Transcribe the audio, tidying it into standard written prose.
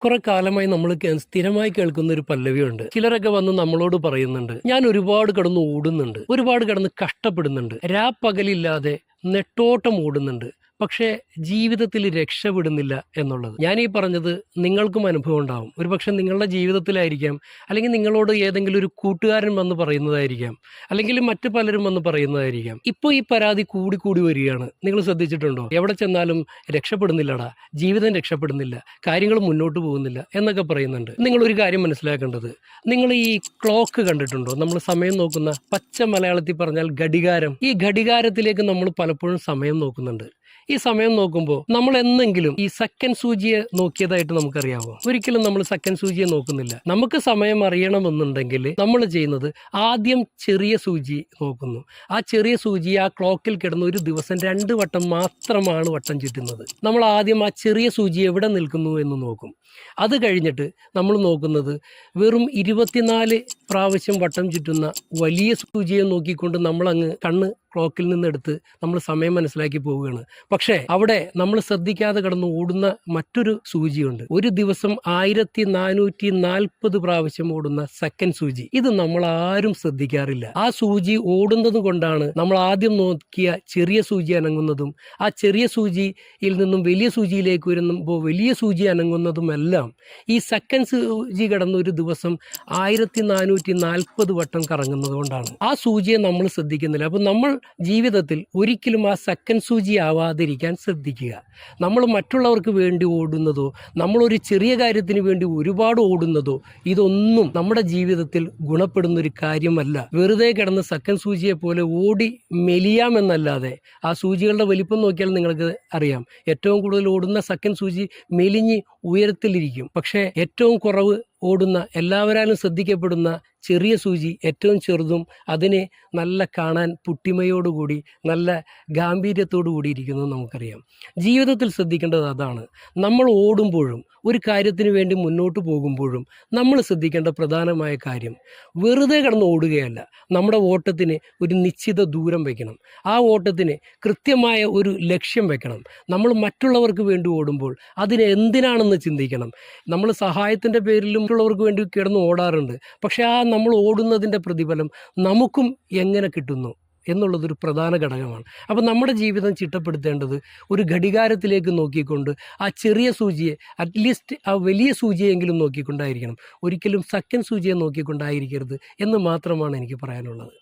കുറെ കാലമായി നമ്മൾ സ്ഥിരമായി കേൾക്കുന്ന ഒരു പല്ലവിയുണ്ട്. ചിലരൊക്കെ വന്ന് നമ്മളോട് പറയുന്നുണ്ട്, ഞാൻ ഒരുപാട് കിടന്ന് ഓടുന്നുണ്ട്, ഒരുപാട് കിടന്ന് കഷ്ടപ്പെടുന്നുണ്ട്, രാപ്പകലില്ലാതെ നെട്ടോട്ടം ഓടുന്നുണ്ട്, പക്ഷേ ജീവിതത്തിൽ രക്ഷപ്പെടുന്നില്ല എന്നുള്ളത്. ഞാൻ ഈ പറഞ്ഞത് നിങ്ങൾക്കും അനുഭവം ഉണ്ടാവും. ഒരുപക്ഷെ നിങ്ങളുടെ ജീവിതത്തിലായിരിക്കാം, അല്ലെങ്കിൽ നിങ്ങളോട് ഏതെങ്കിലും ഒരു കൂട്ടുകാരൻ വന്ന് പറയുന്നതായിരിക്കാം, അല്ലെങ്കിൽ മറ്റു പലരും വന്ന് പറയുന്നതായിരിക്കാം. ഇപ്പോൾ ഈ പരാതി കൂടി കൂടി വരികയാണ്. നിങ്ങൾ ശ്രദ്ധിച്ചിട്ടുണ്ടോ? എവിടെ ചെന്നാലും രക്ഷപ്പെടുന്നില്ലടാ, ജീവിതം രക്ഷപ്പെടുന്നില്ല, കാര്യങ്ങൾ മുന്നോട്ട് പോകുന്നില്ല എന്നൊക്കെ പറയുന്നുണ്ട്. നിങ്ങളൊരു കാര്യം മനസ്സിലാക്കേണ്ടത്, നിങ്ങൾ ഈ ക്ലോക്ക് കണ്ടിട്ടുണ്ടോ? നമ്മൾ സമയം നോക്കുന്ന, പച്ച മലയാളത്തിൽ പറഞ്ഞാൽ ഘടികാരം. ഈ ഘടികാരത്തിലേക്ക് നമ്മൾ പലപ്പോഴും സമയം നോക്കുന്നുണ്ട്. ഈ സമയം നോക്കുമ്പോൾ നമ്മൾ എന്നെങ്കിലും ഈ സെക്കൻഡ് സൂചിയെ നോക്കിയതായിട്ട് നമുക്കറിയാമോ? ഒരിക്കലും നമ്മൾ സെക്കൻഡ് സൂചിയെ നോക്കുന്നില്ല. നമുക്ക് സമയം അറിയണമെന്നുണ്ടെങ്കിൽ നമ്മൾ ചെയ്യുന്നത് ആദ്യം ചെറിയ സൂചി നോക്കുന്നു. ആ ചെറിയ സൂചി ആ ക്ലോക്കിൽ കിടന്ന് ഒരു ദിവസം 2 വട്ടം മാത്രമാണ് വട്ടം ചുറ്റുന്നത്. നമ്മൾ ആദ്യം ആ ചെറിയ സൂചി എവിടെ നിൽക്കുന്നു എന്ന് നോക്കും. അത് കഴിഞ്ഞിട്ട് നമ്മൾ നോക്കുന്നത് വെറും 24 പ്രാവശ്യം വട്ടം ചുറ്റുന്ന വലിയ സൂചിയെ നോക്കിക്കൊണ്ട് നമ്മളങ്ങ് കണ്ണ് ക്ലോക്കിൽ നിന്നെടുത്ത് നമ്മൾ സമയം മനസ്സിലാക്കി പോവുകയാണ്. പക്ഷേ അവിടെ നമ്മൾ ശ്രദ്ധിക്കാതെ കടന്ന് ഓടുന്ന മറ്റൊരു സൂചിയുണ്ട്. ഒരു ദിവസം 1440 പ്രാവശ്യം ഓടുന്ന സെക്കൻഡ് സൂചി. ഇത് നമ്മൾ ആരും ശ്രദ്ധിക്കാറില്ല. ആ സൂചി ഓടുന്നത് കൊണ്ടാണ് നമ്മൾ ആദ്യം നോക്കിയ ചെറിയ സൂചി അനങ്ങുന്നതും, ആ ചെറിയ സൂചിയിൽ നിന്നും വലിയ സൂചിയിലേക്ക് വരുമ്പോൾ വലിയ സൂചി അനങ്ങുന്നതുമെല്ലാം ഈ സെക്കൻഡ് സൂചി കടന്ന് ഒരു ദിവസം 1440 വട്ടം കറങ്ങുന്നത് കൊണ്ടാണ്. ആ സൂചിയെ നമ്മൾ ശ്രദ്ധിക്കുന്നില്ല. അപ്പം നമ്മൾ ജീവിതത്തിൽ ഒരിക്കലും ആ സെക്കൻഡ് സൂചി ആവാതിരിക്കാൻ ശ്രദ്ധിക്കുക. നമ്മൾ മറ്റുള്ളവർക്ക് വേണ്ടി ഓടുന്നതോ, നമ്മളൊരു ചെറിയ കാര്യത്തിന് വേണ്ടി ഒരുപാട് ഓടുന്നതോ, ഇതൊന്നും നമ്മുടെ ജീവിതത്തിൽ ഗുണപ്പെടുന്നൊരു കാര്യമല്ല. വെറുതെ കിടന്ന് സെക്കൻഡ് സൂചിയെ പോലെ ഓടി മെലിയാമെന്നല്ലാതെ, ആ സൂചികളുടെ വലിപ്പം നോക്കിയാൽ നിങ്ങൾക്ക് അറിയാം, ഏറ്റവും കൂടുതൽ ഓടുന്ന സെക്കൻഡ് സൂചി മെലിഞ്ഞ് ഉയരത്തിലിരിക്കും. പക്ഷേ ഏറ്റവും കുറവ് ഓടുന്ന, എല്ലാവരാലും ശ്രദ്ധിക്കപ്പെടുന്ന ചെറിയ സൂചി ഏറ്റവും ചെറുതും അതിനെ നല്ല കാണാൻ പുട്ടിമയോടുകൂടി നല്ല ഗാംഭീര്യത്തോടു കൂടി ഇരിക്കുന്നത് നമുക്കറിയാം. ജീവിതത്തിൽ ശ്രദ്ധിക്കേണ്ടത് അതാണ്. നമ്മൾ ഓടുമ്പോഴും ഒരു കാര്യത്തിന് വേണ്ടി മുന്നോട്ട് പോകുമ്പോഴും നമ്മൾ ശ്രദ്ധിക്കേണ്ട പ്രധാനമായ കാര്യം, വെറുതെ കിടന്ന് ഓടുകയല്ല. നമ്മുടെ ഓട്ടത്തിന് ഒരു നിശ്ചിത ദൂരം വയ്ക്കണം. ആ ഓട്ടത്തിന് കൃത്യമായ ഒരു ലക്ഷ്യം വെക്കണം. നമ്മൾ മറ്റുള്ളവർക്ക് വേണ്ടി ഓടുമ്പോൾ അതിന് എന്തിനാണെന്ന് ചിന്തിക്കണം. നമ്മൾ സഹായത്തിൻ്റെ പേരിലും മറ്റുള്ളവർക്ക് വേണ്ടി കിടന്ന് ഓടാറുണ്ട്. പക്ഷേ ആ നമ്മൾ ഓടുന്നതിൻ്റെ പ്രതിഫലം നമുക്കും എങ്ങനെ കിട്ടുന്നു എന്നുള്ളതൊരു പ്രധാന ഘടകമാണ്. അപ്പോൾ നമ്മുടെ ജീവിതം ചിട്ടപ്പെടുത്തേണ്ടത് ഒരു ഘടികാരത്തിലേക്ക് നോക്കിക്കൊണ്ട് ആ ചെറിയ സൂചിയെ, അറ്റ്ലീസ്റ്റ് ആ വലിയ സൂചിയെങ്കിലും നോക്കിക്കൊണ്ടായിരിക്കണം. ഒരിക്കലും സെക്കൻഡ് സൂചിയെ നോക്കിക്കൊണ്ടായിരിക്കരുത് എന്ന് മാത്രമാണ് എനിക്ക് പറയാനുള്ളത്.